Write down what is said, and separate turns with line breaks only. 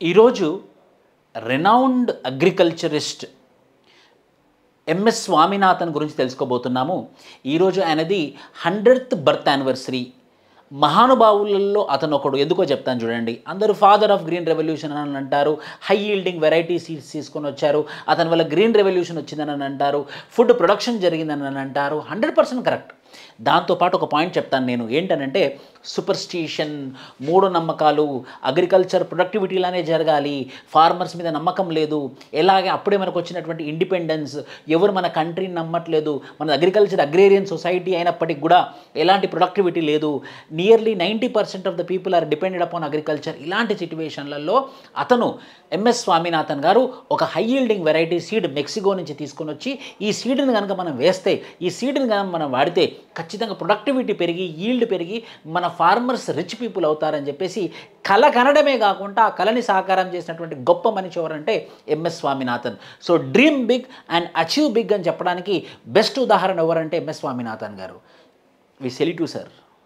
ఈరోజు renowned agriculturist MS Swaminathan గురించి తెలుసుకోబోతున్నాము. ఈరోజు ఆయనది 100th బర్త్ యానివర్సరీ. మహానుభావులలో అతను ఒకడు. ఎందుకో చెప్తాను చూడండి. అందరూ ఫాదర్ ఆఫ్ గ్రీన్ రెవల్యూషన్ అని అంటారు. హై ఈల్డింగ్ వెరైటీ సీడ్స్ తీసుకొని వచ్చారు, అతని వల్ల గ్రీన్ రెవల్యూషన్ వచ్చిందని అంటారు, ఫుడ్ ప్రొడక్షన్ జరిగిందని అంటారు. 100% కరెక్ట్. దాంతోపాటు ఒక పాయింట్ చెప్తాను నేను. ఏంటనంటే సూపర్స్టిషన్, మూఢనమ్మకాలు, అగ్రికల్చర్ ప్రొడక్టివిటీలానే జరగాలి, ఫార్మర్స్ మీద నమ్మకం లేదు, ఎలాగే అప్పుడే మనకు వచ్చినటువంటి ఇండిపెండెన్స్, ఎవరు మన కంట్రీని నమ్మట్లేదు, మన అగ్రికల్చర్ అగ్రేరియన్ సొసైటీ అయినప్పటికీ కూడా ఎలాంటి ప్రొడక్టివిటీ లేదు, nearly 90% of the people are depended upon agriculture. ఇలాంటి సిట్యువేషన్లలో అతను ఎంఎస్ స్వామినాథన్ గారు ఒక high yielding variety seed Mexico నుంచి తీసుకొని వచ్చి, ఈ సీడ్ని కనుక మనం వేస్తే, ఈ సీడ్ని కనుక మనం వాడితే ఖచ్చితంగా ప్రొడక్టివిటీ పెరిగి, ఈల్డ్ పెరిగి మన ఫార్మర్స్ రిచ్ పీపుల్ అవుతారని చెప్పేసి కళ కనడమే కాకుండా ఆ కళని సాకారం చేసినటువంటి గొప్ప మనిషి ఎవరంటే MS Swaminathan. So dream big and achieve big అని చెప్పడానికి బెస్ట్ ఉదాహరణ ఎవరంటే MS Swaminathan garu. We salute you sir.